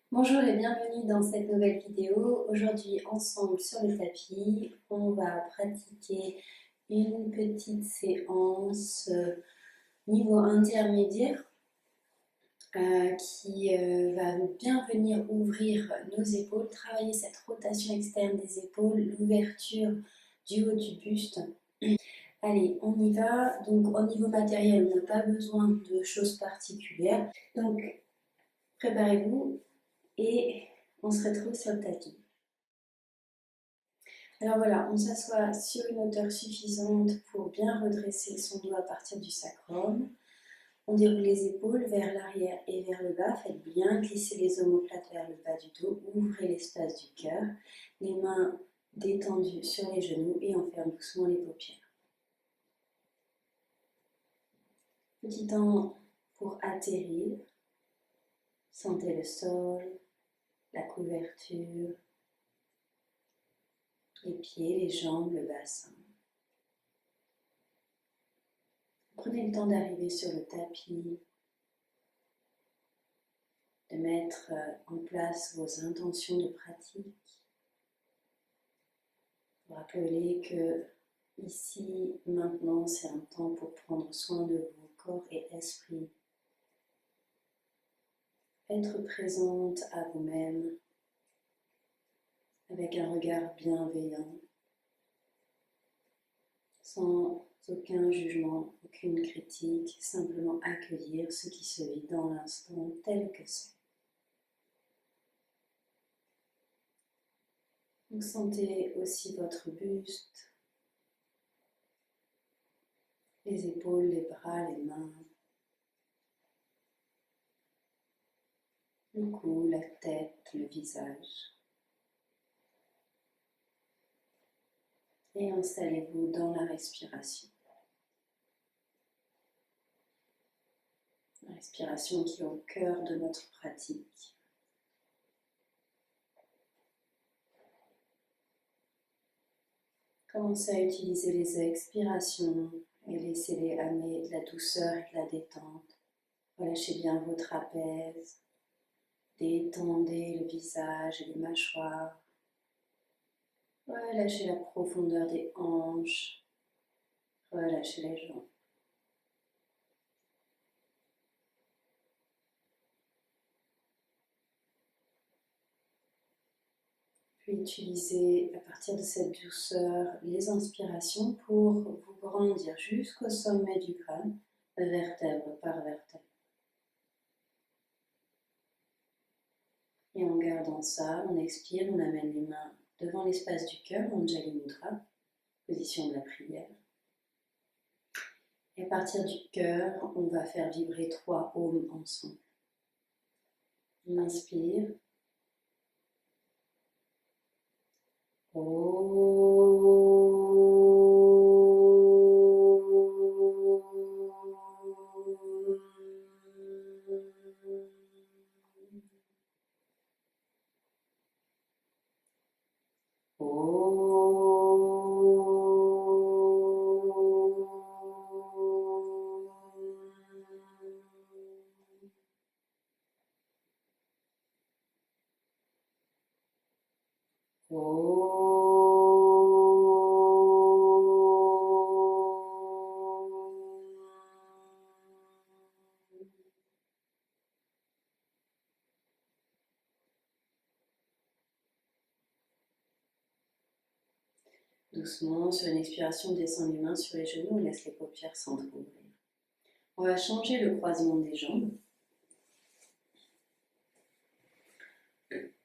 Bonjour et bienvenue dans cette nouvelle vidéo. Aujourd'hui, ensemble sur le tapis, on va pratiquer une petite séance niveau intermédiaire qui va bien venir ouvrir nos épaules, travailler cette rotation externe des épaules, l'ouverture du haut du buste. Allez, on y va. Donc, au niveau matériel, on n'a pas besoin de choses particulières. Donc, préparez-vous et on se retrouve sur le tapis. Alors voilà, on s'assoit sur une hauteur suffisante pour bien redresser son dos à partir du sacrum. On déroule les épaules vers l'arrière et vers le bas. Faites bien glisser les omoplates vers le bas du dos. Ouvrez l'espace du cœur. Les mains détendues sur les genoux et on ferme doucement les paupières. Petit temps pour atterrir. Sentez le sol, la couverture, les pieds, les jambes, le bassin. Prenez le temps d'arriver sur le tapis, de mettre en place vos intentions de pratique. Vous rappelez que ici, maintenant, c'est un temps pour prendre soin de vos corps et esprit. Être présente à vous-même avec un regard bienveillant, sans aucun jugement, aucune critique, simplement accueillir ce qui se vit dans l'instant tel que c'est. Vous sentez aussi votre buste, les épaules, les bras, les mains, le cou, la tête, le visage. Et installez-vous dans la respiration. La respiration qui est au cœur de notre pratique. Commencez à utiliser les expirations et laissez-les amener de la douceur et de la détente. Relâchez bien vos trapèzes. Détendez le visage et les mâchoires. Relâchez la profondeur des hanches. Relâchez les jambes. Puis utilisez à partir de cette douceur les inspirations pour vous grandir jusqu'au sommet du crâne, vertèbre par vertèbre. Et en gardant ça, on expire, on amène les mains devant l'espace du cœur, Anjali Mudra, position de la prière. Et à partir du cœur, on va faire vibrer 3 ohms ensemble. On inspire. Doucement, sur une expiration, descend les mains sur les genoux, on laisse les paupières s'entrouvrir. On va changer le croisement des jambes.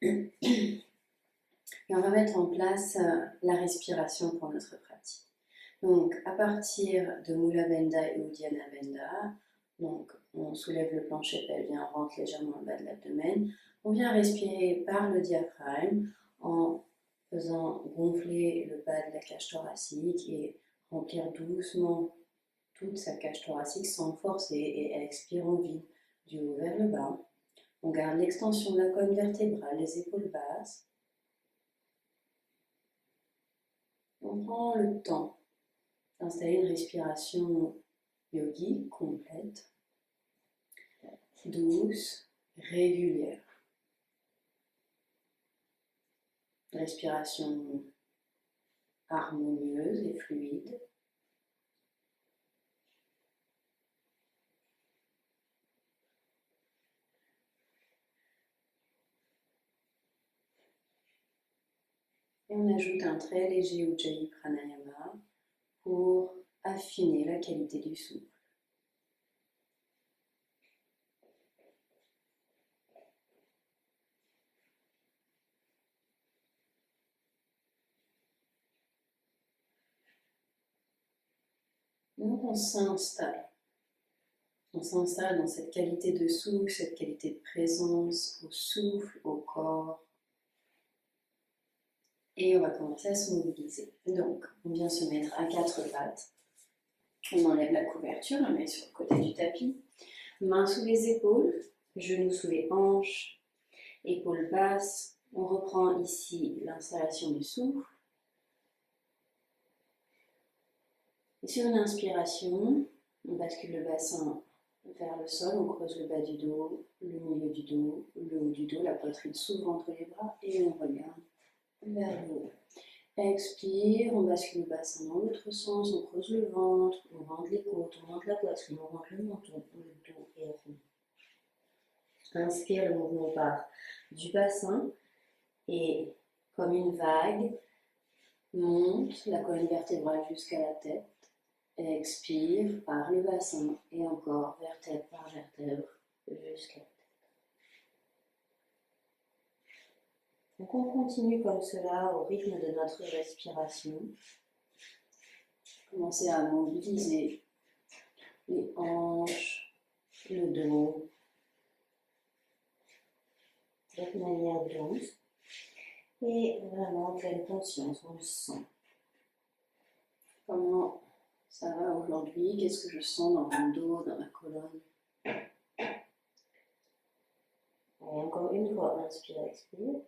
Et on va mettre en place la respiration pour notre pratique. Donc, à partir de Mula Bandha et Uddiyana Bandha, donc on soulève le plancher pelvien, on rentre légèrement le bas de l'abdomen. On vient respirer par le diaphragme en faisant gonfler le bas de la cage thoracique et remplir doucement toute sa cage thoracique sans forcer et expire en vide du haut vers le bas. On garde l'extension de la colonne vertébrale, les épaules basses. On prend le temps d'installer une respiration yogique complète, douce, régulière. respiration harmonieuse et fluide. Et on ajoute un très léger Ujjayi Pranayama pour affiner la qualité du souffle. Donc on s'installe. On s'installe dans cette qualité de souffle, cette qualité de présence au souffle, au corps. Et on va commencer à se mobiliser. Donc, on vient se mettre à quatre pattes. On enlève la couverture, on la met sur le côté du tapis. Mains sous les épaules, genoux sous les hanches, épaules basses. On reprend ici l'installation du souffle. Et sur une inspiration, on bascule le bassin vers le sol, on creuse le bas du dos, le milieu du dos, le haut du dos, la poitrine s'ouvre entre les bras et on regarde vers le haut. Expire, on bascule le bassin dans l'autre sens, on creuse le ventre, on rentre les côtes, on rentre la poitrine, on rentre le menton, le dos et on remonte. Inspire, le mouvement part du bassin et comme une vague, monte la colonne vertébrale jusqu'à la tête. Expire par le bassin et encore vertèbre par vertèbre jusqu'à la tête. Donc on continue comme cela au rythme de notre respiration. Commencez à mobiliser les hanches, le dos, de manière douce et vraiment en pleine conscience, on le sent. Comment ça va aujourd'hui? Qu'est-ce que je sens dans mon dos, dans ma colonne? Et encore une fois, inspire, expire.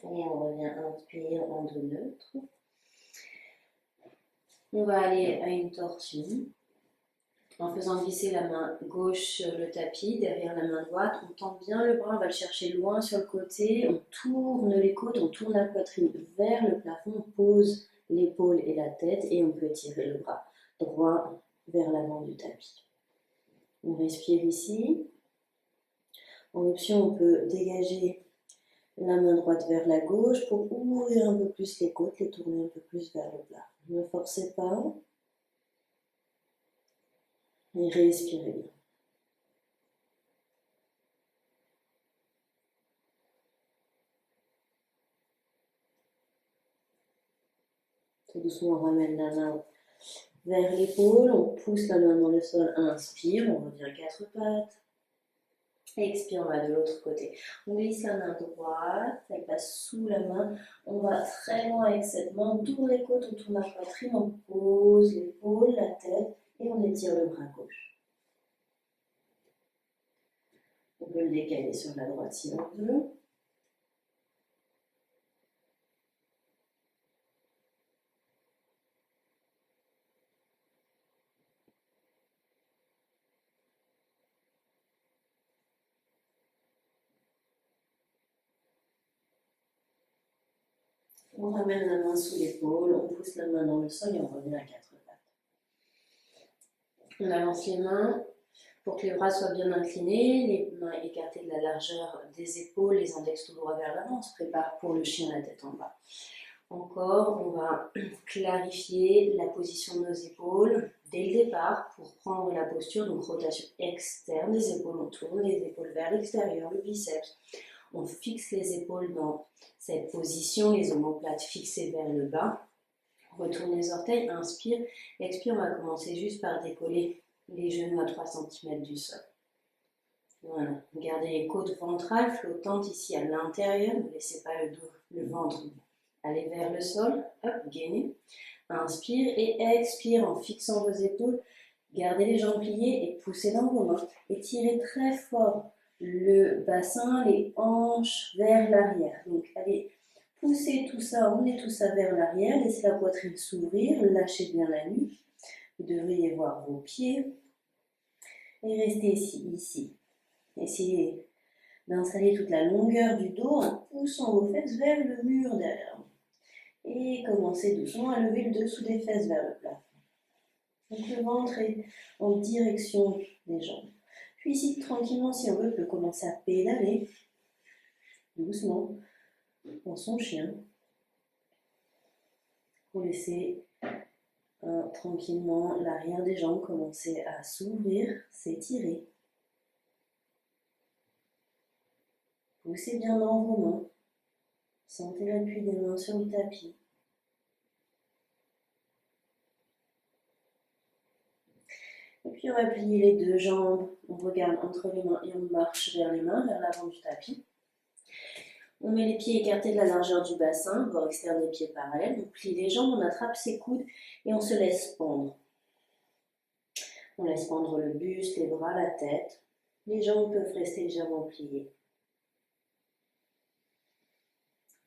Et on revient, inspire en dos neutre. On va aller à une torsion. En faisant glisser la main gauche sur le tapis, derrière la main droite, on tend bien le bras, on va le chercher loin sur le côté, on tourne les côtes, on tourne la poitrine vers le plafond, on pose l'épaule et la tête et on peut étirer le bras droit vers l'avant du tapis. On respire ici. En option, on peut dégager la main droite vers la gauche pour ouvrir un peu plus les côtes, les tourner un peu plus vers le plat. Ne forcez pas. Et respirez bien. Tout doucement, on ramène la main vers l'épaule, on pousse la main dans le sol, inspire, on revient quatre pattes. Expire, on va de l'autre côté. On glisse la main droite, elle passe sous la main. On va très loin avec cette main, on tourne les côtes, on tourne la poitrine, on pose l'épaule, la tête et on étire le bras gauche. On peut le décaler sur la droite si on veut. On ramène la main sous l'épaule, on pousse la main dans le sol et on revient à quatre pattes. On avance les mains pour que les bras soient bien inclinés, les mains écartées de la largeur des épaules, les index tout droit vers l'avant. On se prépare pour le chien, la tête en bas. Encore, on va clarifier la position de nos épaules dès le départ pour prendre la posture, donc rotation externe des épaules. On tourne les épaules vers l'extérieur, le biceps. On fixe les épaules dans cette position, les omoplates fixées vers le bas. On retourne les orteils, inspire, expire. On va commencer juste par décoller les genoux à 3 cm du sol. Voilà, gardez les côtes ventrales flottantes ici à l'intérieur, ne laissez pas le dos, le ventre aller vers le sol, hop, gainez. Inspire et expire en fixant vos épaules, gardez les jambes pliées et poussez dans vos mains. Étirez très fort le bassin, les hanches vers l'arrière. Donc allez, poussez tout ça, emmenez tout ça vers l'arrière, laissez la poitrine s'ouvrir, lâchez bien la nuque. Vous devriez voir vos pieds et rester ici. Essayez d'installer toute la longueur du dos en poussant vos fesses vers le mur derrière vous. Et commencez doucement à lever le dessous des fesses vers le plafond. Donc le ventre est en direction des jambes. Puis ici, tranquillement, si on veut, on peut commencer à pédaler doucement dans son chien pour laisser tranquillement l'arrière des jambes commencer à s'ouvrir, s'étirer. Poussez bien dans vos mains. Sentez l'appui des mains sur le tapis. Et puis on va plier les deux jambes, on regarde entre les mains et on marche vers les mains, vers l'avant du tapis. On met les pieds écartés de la largeur du bassin, bord externe des pieds parallèles. On plie les jambes, on attrape ses coudes et on se laisse pendre. On laisse pendre le buste, les bras, la tête. Les jambes peuvent rester légèrement pliées.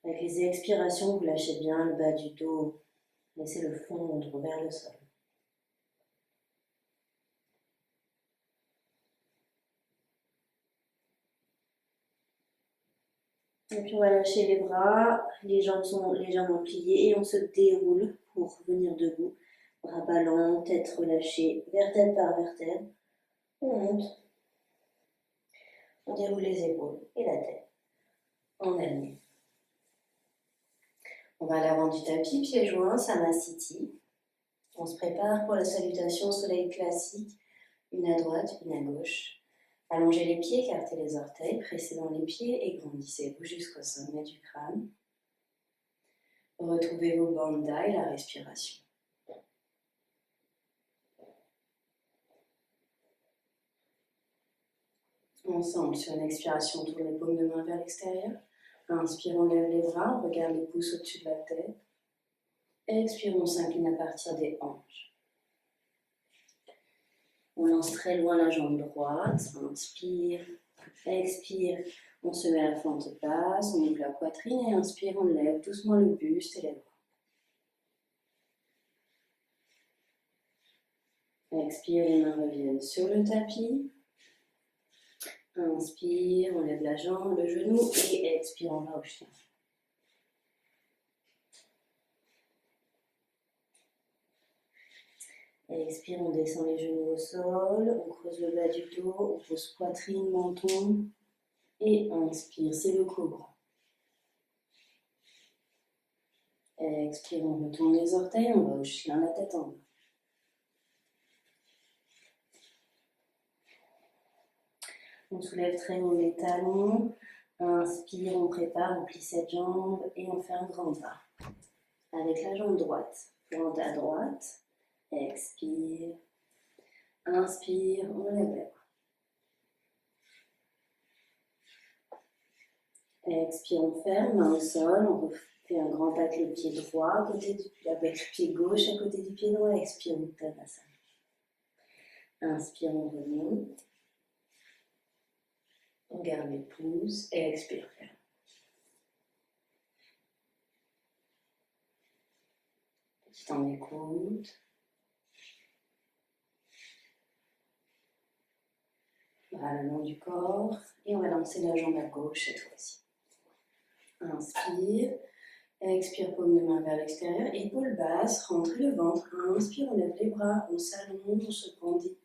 Avec les expirations, vous lâchez bien le bas du dos. Laissez-le fondre vers le sol. Et puis on va lâcher les bras, les jambes sont légèrement pliées et on se déroule pour venir debout. Bras ballants, tête relâchée, vertèbre par vertèbre. On monte. On déroule les épaules et la tête en alignée. On va à l'avant du tapis, pieds joints, Samasthiti. On se prépare pour la salutation soleil classique, une à droite, une à gauche. Allongez les pieds, écartez les orteils, pressez dans les pieds et grandissez-vous jusqu'au sommet du crâne. Retrouvez vos bandhas et la respiration. Ensemble, sur une expiration, on tourne les paumes de main vers l'extérieur. Inspire, on lève les bras, on regarde les pouces au-dessus de la tête. Expire, on s'incline à partir des hanches. On lance très loin la jambe droite. Inspire, expire, on se met à la fente basse, on ouvre la poitrine et inspire, on lève doucement le buste et les bras. Expire, les mains reviennent sur le tapis. Inspire, on lève la jambe, le genou et expire, on va au chien. Expire, on descend les genoux au sol, on creuse le bas du dos, on pose poitrine, menton et inspire, c'est le cobra. Expire, on retourne les orteils, on va au chien, la tête en bas. On soulève très haut les talons. Inspire, on prépare, on plie cette jambe et on fait un grand pas. Avec la jambe droite, pointe à droite. Expire. Inspire, on lève les bras. Expire, on ferme, main au sol. On fait un grand pas avec le pied droit, avec le pied gauche à côté du pied droit. Expire, Uttanasana. Inspire, on remonte. On garde les pouces et expire. Petit temps d'écoute. Bras le long du corps. Et on va lancer la jambe à gauche cette fois-ci. Inspire. Expire, paume de main vers l'extérieur. Épaules basses, rentrez le ventre. Inspire, on lève les bras. On s'allonge, on se pendit.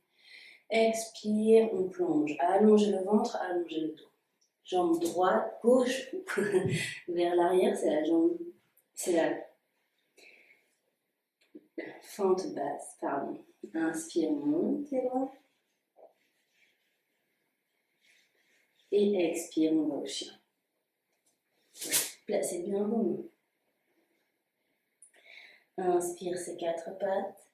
Expire, on plonge. Allongez le ventre, allongez le dos. Jambe droite, gauche vers l'arrière, c'est la fente basse, pardon. Inspire, monte les bras. Et expire, on va au chien. Placez bien vos mains. Inspire, ses quatre pattes.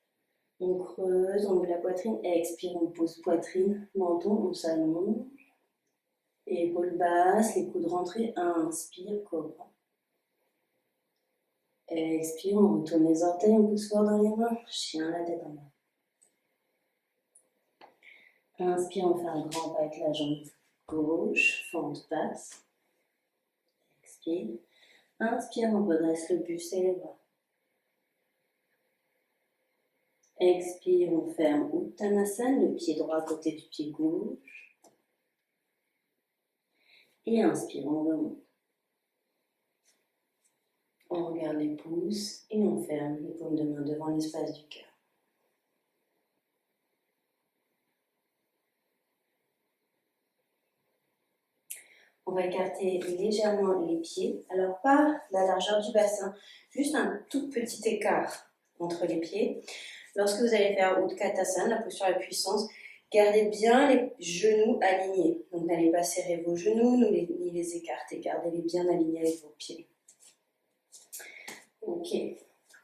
On creuse, on ouvre la poitrine. Expire, on pose poitrine, menton, on s'allonge. Épaules basses, les coudes rentrés. Inspire, cobra. Expire, on retourne les orteils, on pousse fort dans les mains. Chien, la tête en bas. Inspire, on fait un grand pas avec la jambe gauche, fente basse. Expire. Inspire, on redresse le buste et les bras. Expire, on ferme Uttanasana, le pied droit à côté du pied gauche. Et inspire, on remonte. On regarde les pouces et on ferme les paumes de main devant l'espace du cœur. On va écarter légèrement les pieds. Alors pas la largeur du bassin, juste un tout petit écart entre les pieds. Lorsque vous allez faire Utkatasana, la posture à puissance, gardez bien les genoux alignés. Donc n'allez pas serrer vos genoux, ni les écarter. Gardez-les bien alignés avec vos pieds. Ok.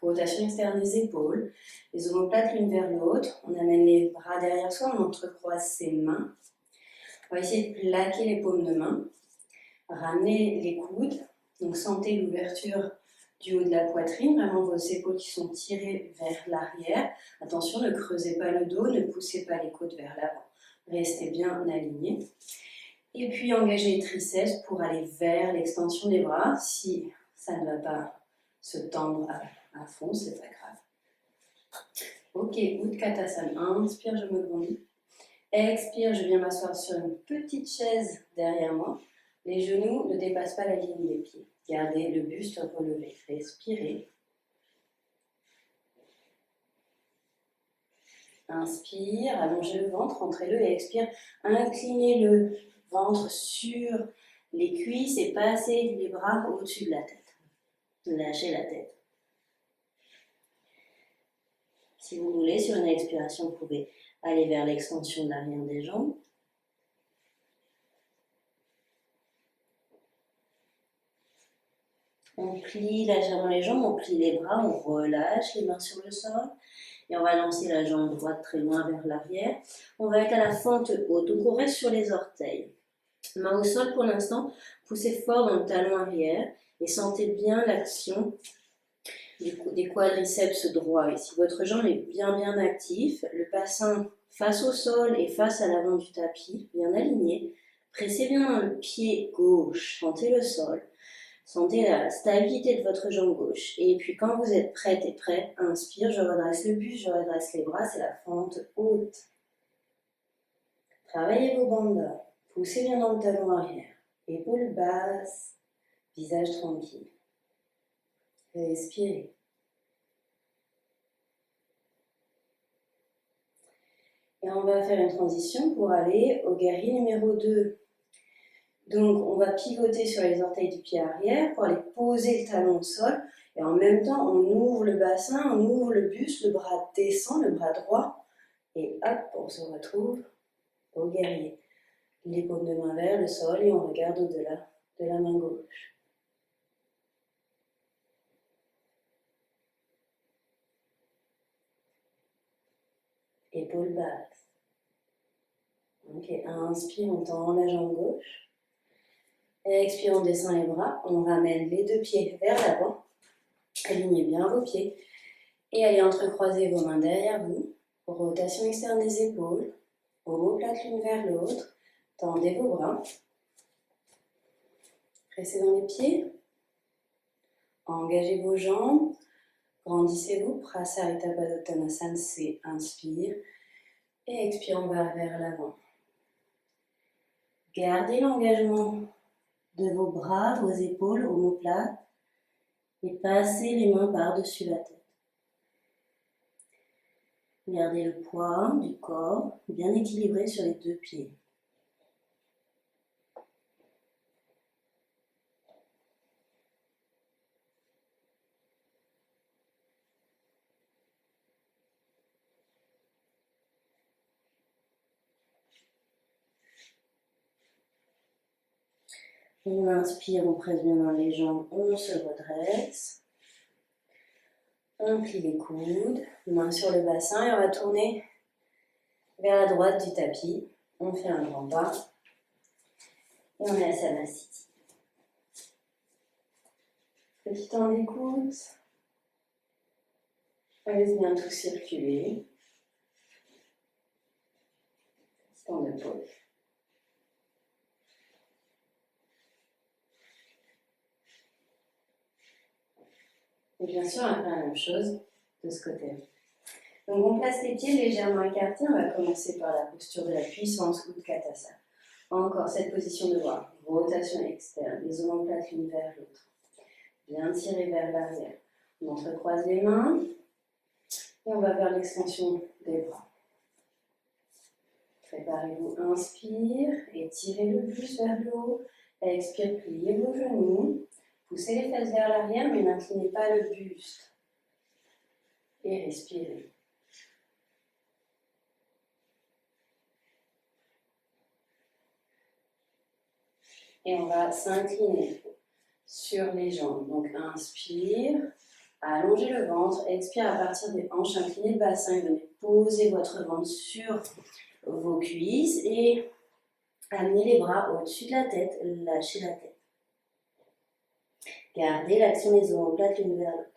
Rotation externe des épaules. Les omoplates l'une vers l'autre. On amène les bras derrière soi, on entrecroise ses mains. On va essayer de plaquer les paumes de main. Ramenez les coudes, donc sentez l'ouverture du haut de la poitrine, vraiment vos épaules qui sont tirées vers l'arrière. Attention, ne creusez pas le dos, ne poussez pas les côtes vers l'avant. Restez bien alignés. Et puis engagez les triceps pour aller vers l'extension des bras. Si ça ne va pas se tendre à fond, c'est pas grave. Ok, Utkatasana. Inspire, je me grandis. Expire, je viens m'asseoir sur une petite chaise derrière moi. Les genoux ne dépassent pas la ligne des pieds. Gardez le buste relevé. Respirez. Inspire, allongez le ventre, rentrez-le et expire. Inclinez le ventre sur les cuisses et passez les bras au-dessus de la tête. Lâchez la tête. Si vous voulez, sur une expiration, vous pouvez aller vers l'extension de l'arrière des jambes. On plie légèrement les jambes, on plie les bras, on relâche les mains sur le sol. Et on va lancer la jambe droite très loin vers l'arrière. On va être à la fente haute, donc on reste sur les orteils. Main au sol pour l'instant, poussez fort dans le talon arrière et sentez bien l'action des quadriceps droits. Et si votre jambe est bien active, le bassin face au sol et face à l'avant du tapis, bien aligné, pressez bien dans le pied gauche, sentez le sol. Sentez la stabilité de votre jambe gauche. Et puis quand vous êtes prête et prêt, inspire, je redresse le buste, je redresse les bras, c'est la fente haute. Travaillez vos bandas. Poussez bien dans le talon arrière. Épaules basses, visage tranquille. Respirez. Et on va faire une transition pour aller au guerrier numéro 2. Donc, on va pivoter sur les orteils du pied arrière pour aller poser le talon au sol. Et en même temps, on ouvre le bassin, on ouvre le buste, le bras descend, le bras droit. Et hop, on se retrouve au guerrier. Les paumes de main vers le sol et on regarde au-delà de la main gauche. Épaules basses. Ok, inspire, on tend la jambe gauche. Expire, on descend les bras, on ramène les deux pieds vers l'avant. Alignez bien vos pieds. Et allez entrecroiser vos mains derrière vous. Rotation externe des épaules. Omoplate l'une vers l'autre. Tendez vos bras. Restez dans les pieds. Engagez vos jambes. Grandissez-vous. Prasarita Padottanasana, c'est inspire. Et expire, on va vers l'avant. Gardez l'engagement de vos bras, vos épaules, omoplate. Et passez les mains par-dessus la tête. Gardez le poids du corps bien équilibré sur les deux pieds. On inspire, on presse bien dans les jambes, on se redresse. On plie les coudes, main sur le bassin et on va tourner vers la droite du tapis. On fait un grand pas et on est à Samasthiti. Petit temps d'écoute. On laisse bien tout circuler. Petit temps de pause. Et bien sûr, on va faire la même chose de ce côté-là. Donc on place les pieds légèrement écartés, on va commencer par la posture de la puissance Utkatasana. Encore cette position de bras, rotation externe, les omoplates l'une vers l'autre. Bien tirer vers l'arrière. On entrecroise les mains et on va vers l'extension des bras. Préparez-vous, inspire, étirez le buste vers le haut. Expire, pliez vos genoux. Poussez les fesses vers l'arrière, mais n'inclinez pas le buste. Et respirez. Et on va s'incliner sur les jambes. Donc inspire, allongez le ventre. Expire à partir des hanches, inclinez le bassin et venez poser votre ventre sur vos cuisses et amenez les bras au-dessus de la tête, lâchez la tête. Gardez l'action des omoplates l'une vers l'autre.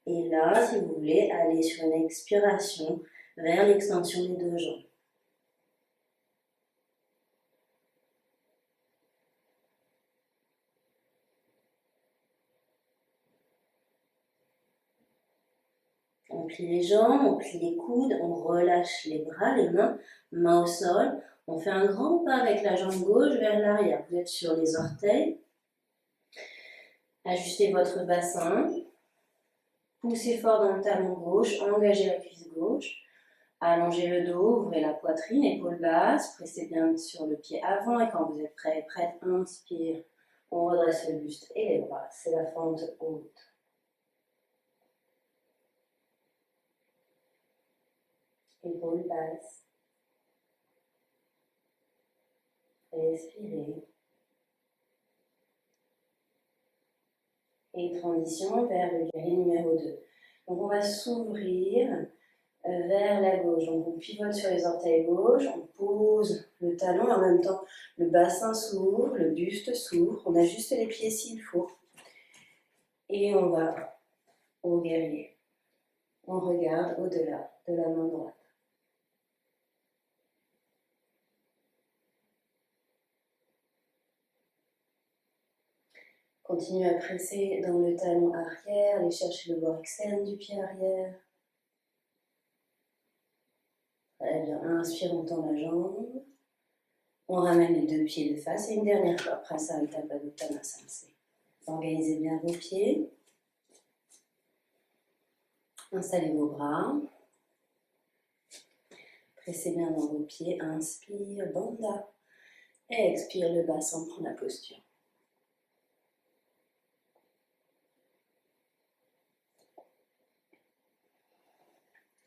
Et là, si vous voulez, allez sur une expiration vers l'extension des deux jambes. On plie les jambes, on plie les coudes, on relâche les bras, les mains, mains au sol. On fait un grand pas avec la jambe gauche vers l'arrière. Vous êtes sur les orteils. Ajustez votre bassin. Poussez fort dans le talon gauche, engagez la cuisse gauche. Allongez le dos, ouvrez la poitrine, épaules basses. Pressez bien sur le pied avant et quand vous êtes prêt, inspire. On redresse le buste et les bras. C'est la fente haute. Épaules basses. Respirez. Et transition vers le guerrier numéro 2. Donc on va s'ouvrir vers la gauche. Donc on pivote sur les orteils gauche, on pose le talon et en même temps le bassin s'ouvre, le buste s'ouvre. On ajuste les pieds s'il faut. Et on va au guerrier. On regarde au-delà de la main droite. Continuez à presser dans le talon arrière, allez chercher le bord externe du pied arrière. Très bien, inspire, on tend la jambe. On ramène les deux pieds de face et une dernière fois, Prasarita Padottanasana. Organisez bien vos pieds. Installez vos bras. Pressez bien dans vos pieds. Inspire, Bandha. Et expire, le bassin prend la posture.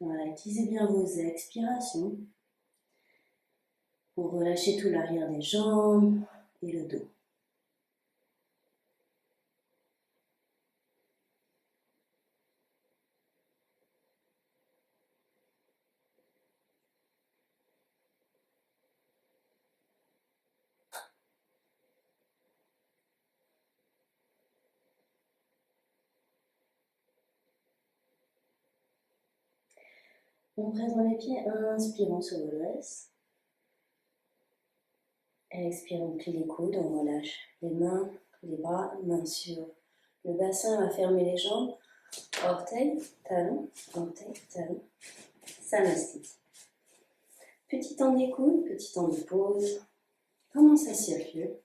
Voilà, utilisez bien vos expirations pour relâcher tout l'arrière des jambes et le dos. On presse dans les pieds, inspirons sur le dresse. Expire, on plie les coudes, on relâche les mains, les bras, mains sur le bassin, on va fermer les jambes, orteil, talon, Samastiti. Petit temps d'écoute, petit temps de pause, comment ça circule?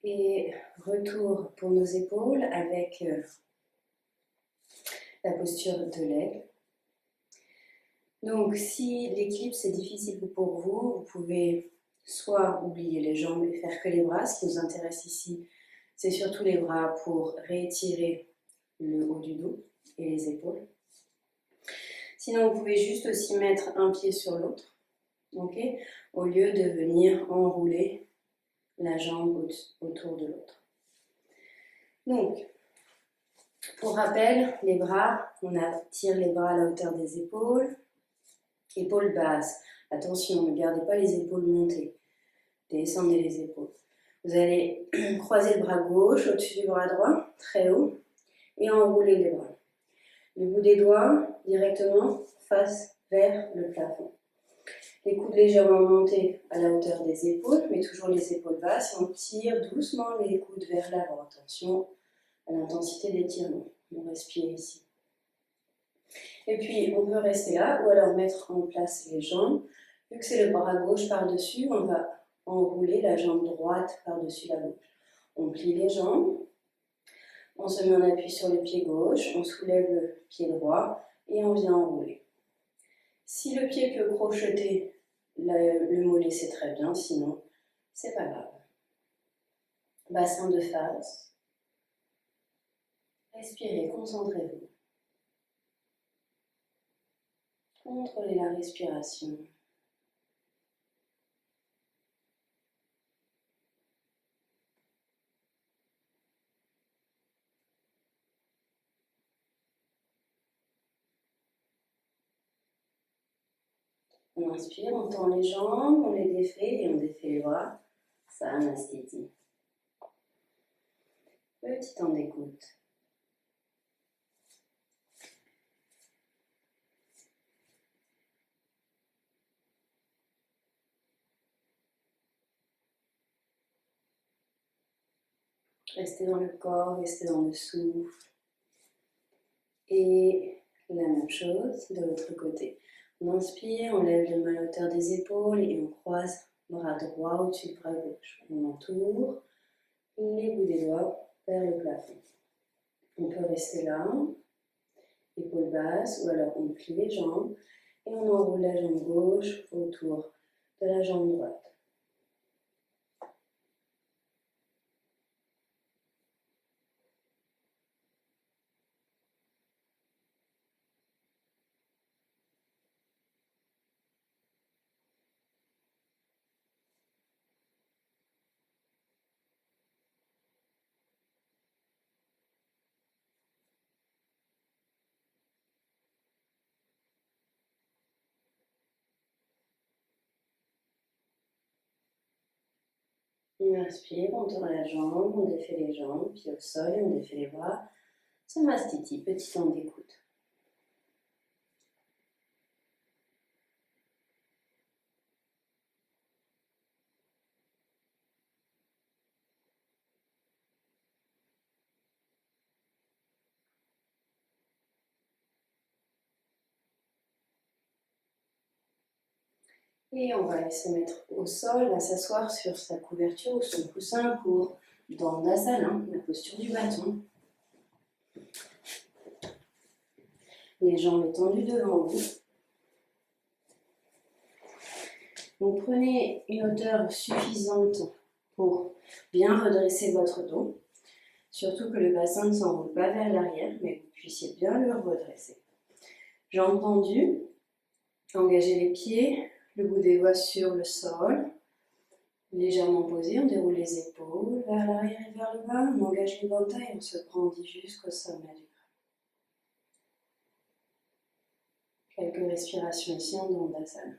Et retour pour nos épaules avec la posture de l'aigle. Donc si l'éclipse est difficile pour vous, vous pouvez soit oublier les jambes et faire que les bras. Ce qui nous intéresse ici, c'est surtout les bras pour réétirer le haut du dos et les épaules. Sinon, vous pouvez juste aussi mettre un pied sur l'autre, okay, au lieu de venir enrouler la jambe autour de l'autre. Donc, pour rappel, les bras, on tire les bras à la hauteur des épaules, épaules basses. Attention, ne gardez pas les épaules montées, descendez les épaules. Vous allez croiser le bras gauche au-dessus du bras droit, très haut, et enrouler les bras. Le bout des doigts directement face vers le plafond. Les coudes légèrement montés à la hauteur des épaules, mais toujours les épaules basses. Et on tire doucement les coudes vers l'avant. Attention à l'intensité d'étirement. On respire ici. Et puis, on peut rester là ou alors mettre en place les jambes. Vu que c'est le bras gauche par-dessus, on va enrouler la jambe droite par-dessus la gauche. On plie les jambes, on se met en appui sur le pied gauche, on soulève le pied droit et on vient enrouler. Si le pied peut crocheter le mollet, c'est très bien, sinon, c'est pas grave. Bassin de face. Respirez, concentrez-vous. Contrôlez la respiration. On inspire, on tend les jambes, on les défait et on défait les bras. Samasthiti. Petit temps d'écoute. Restez dans le corps, restez dans le souffle. Et la même chose de l'autre côté. On inspire, on lève les mains à la hauteur des épaules et on croise bras droit au-dessus du bras gauche. On entoure les bouts des doigts vers le plafond. On peut rester là, épaules basses, ou alors on plie les jambes et on enroule la jambe gauche autour de la jambe droite. On inspire, on tend la jambe, on défait les jambes, pieds au sol et on défait les bras. Samasthiti, petit temps d'écoute. Et on va aller se mettre au sol, on va s'asseoir sur sa couverture ou son coussin pour Dandasana, la posture du bâton. Les jambes étendues devant vous. Donc prenez une hauteur suffisante pour bien redresser votre dos. Surtout que le bassin ne s'enroule pas vers l'arrière, mais que vous puissiez bien le redresser. Jambes tendues, engagez les pieds, le bout des doigts sur le sol. Légèrement posé, on déroule les épaules vers l'arrière et vers le bas, on engage les bras et on se grandit jusqu'au sommet du bras. Quelques respirations ici en Dandasana.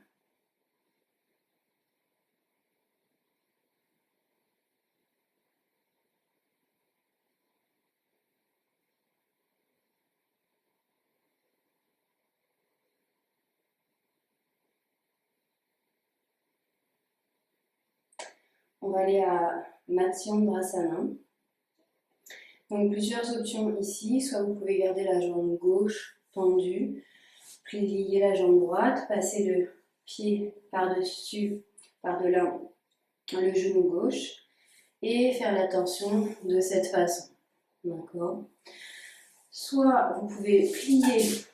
On va aller à Matsyendrasana. Donc plusieurs options ici, soit vous pouvez garder la jambe gauche tendue, plier la jambe droite, passer le pied par-dessus, par-delà le genou gauche et faire la torsion de cette façon. D'accord ? Soit vous pouvez plier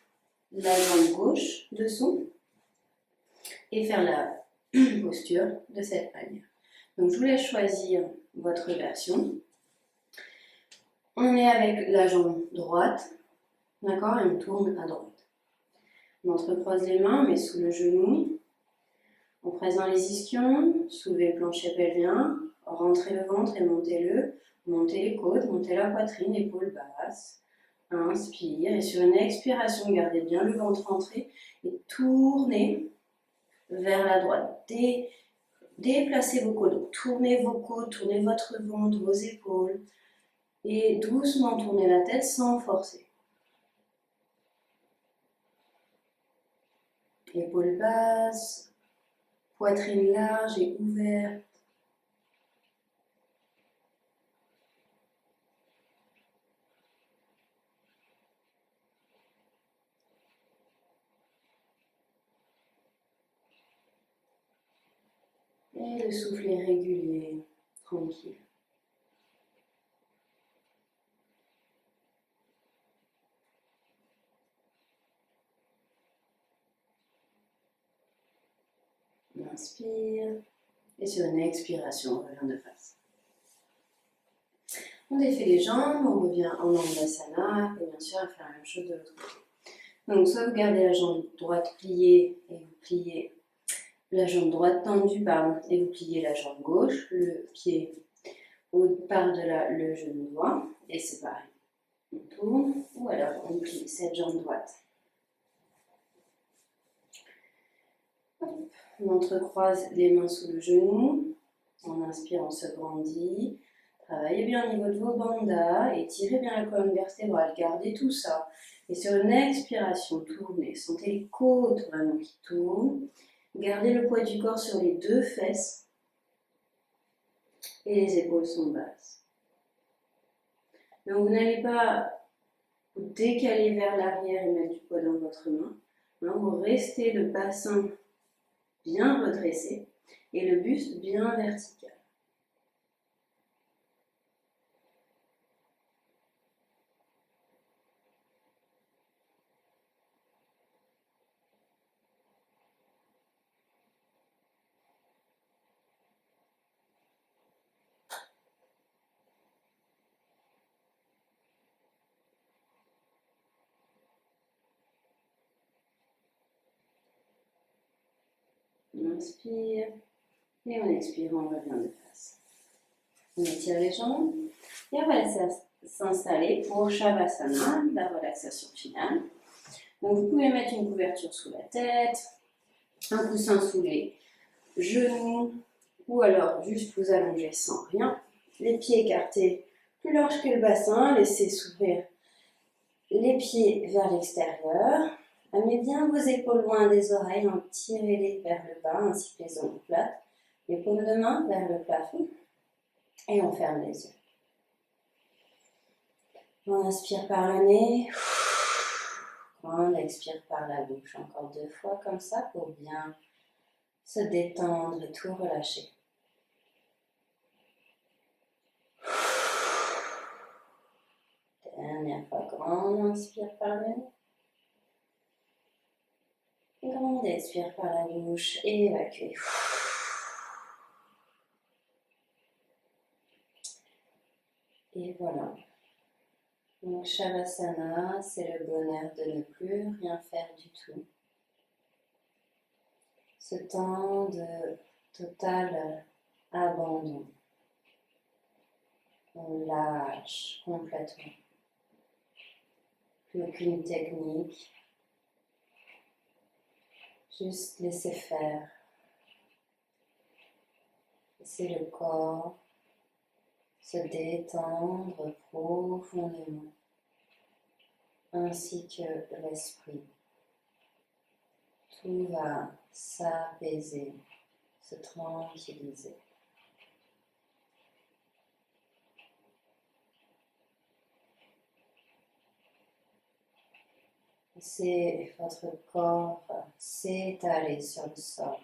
la jambe gauche dessous et faire la posture de cette manière. Donc je vous laisse choisir votre version. On est avec la jambe droite, d'accord, et on tourne à droite. On entrecroise les mains, mais sous le genou. On presse dans les ischions, soulevez le plancher pelvien, rentrez le ventre et montez-le. Montez les côtes, montez la poitrine, épaules basses. Inspire et sur une expiration, gardez bien le ventre rentré et tournez vers la droite. Déplacez vos côtes, tournez vos côtes, tournez votre ventre, vos épaules et doucement tournez la tête sans forcer. Épaules basses, poitrine large et ouverte. Et le souffle est régulier, tranquille. On inspire. Et sur une expiration, on revient de face. On défait les jambes, on revient en Anandasana et bien sûr on fait la même chose de l'autre côté. Donc soit vous gardez la jambe droite pliée et vous pliez la jambe droite tendue et vous pliez la jambe gauche, le pied par-delà le genou droit et c'est pareil. On tourne ou alors on plie cette jambe droite. On entrecroise les mains sous le genou. On inspire, on se grandit. Travaillez bien au niveau de vos bandas, étirez bien la colonne vertébrale, gardez tout ça. Et sur une expiration, tournez. Sentez les côtes vraiment qui tournent. Gardez le poids du corps sur les deux fesses. Et les épaules sont basses. Donc vous n'allez pas vous décaler vers l'arrière et mettre du poids dans votre main. Non, vous restez le bassin bien redressé et le buste bien vertical. On inspire et on expire, on revient de face. On étire les jambes et on va s'installer pour Shavasana, la relaxation finale. Donc vous pouvez mettre une couverture sous la tête, un coussin sous les genoux ou alors juste vous allonger sans rien. Les pieds écartés plus large que le bassin, laissez s'ouvrir les pieds vers l'extérieur. Amenez bien vos épaules loin des oreilles, tirez-les vers le bas ainsi que les omoplates. Les paumes de main vers le plafond et on ferme les yeux. On inspire par le nez, on expire par la bouche. Encore 2 fois comme ça pour bien se détendre et tout relâcher. Dernière fois, grand inspire par le nez. Grande expire par la bouche et évacuez. Et voilà. Donc Shavasana, c'est le bonheur de ne plus rien faire du tout. Ce temps de total abandon. On lâche complètement. Plus aucune technique. Juste laisser faire. Laisser le corps se détendre profondément, ainsi que l'esprit. Tout va s'apaiser, se tranquilliser. Laissez votre corps s'étaler sur le sol.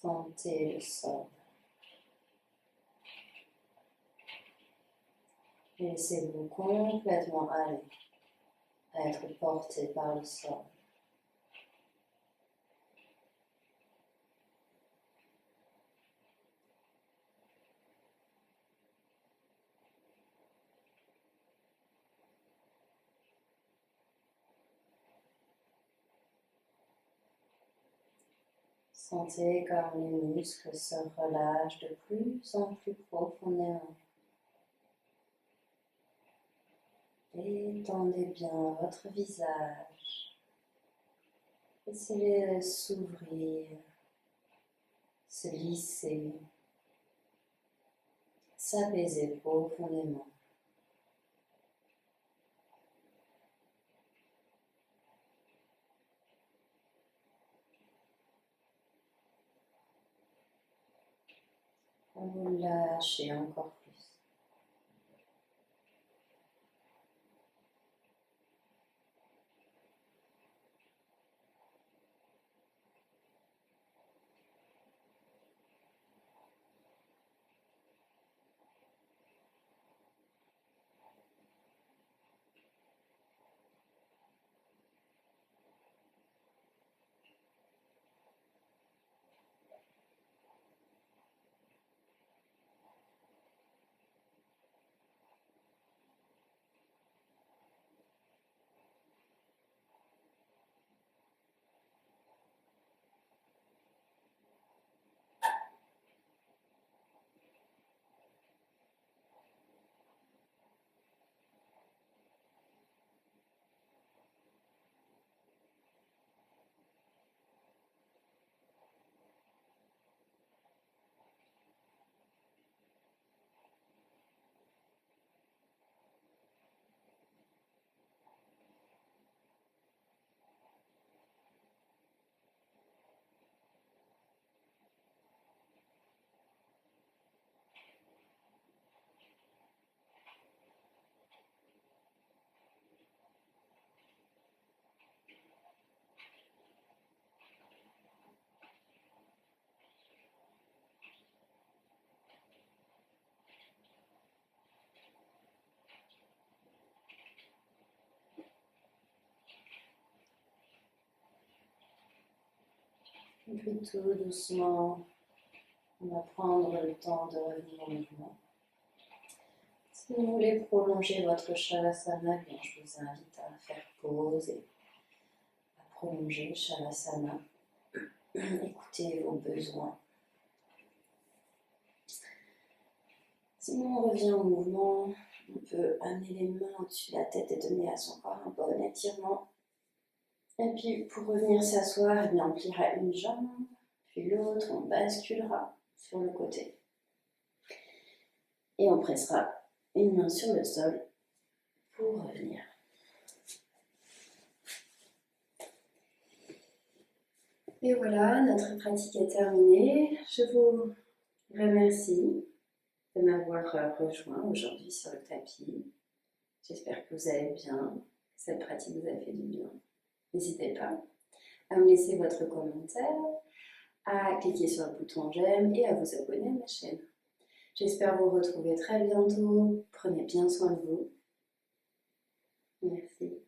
Sentez le sol. Laissez-vous complètement aller, à être porté par le sol. Sentez comme les muscles se relâchent de plus en plus profondément. Étendez bien votre visage. Laissez-le s'ouvrir, se lisser, s'apaiser profondément. Vous lâchez encore plus. Et puis tout doucement, on va prendre le temps de revenir au mouvement. Si vous voulez prolonger votre Shavasana, bien, je vous invite à faire pause et à prolonger le Shavasana. Écoutez vos besoins. Sinon, on revient au mouvement. On peut amener les mains au-dessus de la tête et donner à son corps un bon étirement. Et puis, pour revenir s'asseoir, eh bien, on pliera une jambe, puis l'autre, on basculera sur le côté. Et on pressera une main sur le sol pour revenir. Et voilà, notre pratique est terminée. Je vous remercie de m'avoir rejoint aujourd'hui sur le tapis. J'espère que vous allez bien, que cette pratique vous a fait du bien. N'hésitez pas à me laisser votre commentaire, à cliquer sur le bouton j'aime et à vous abonner à ma chaîne. J'espère vous retrouver très bientôt. Prenez bien soin de vous. Merci.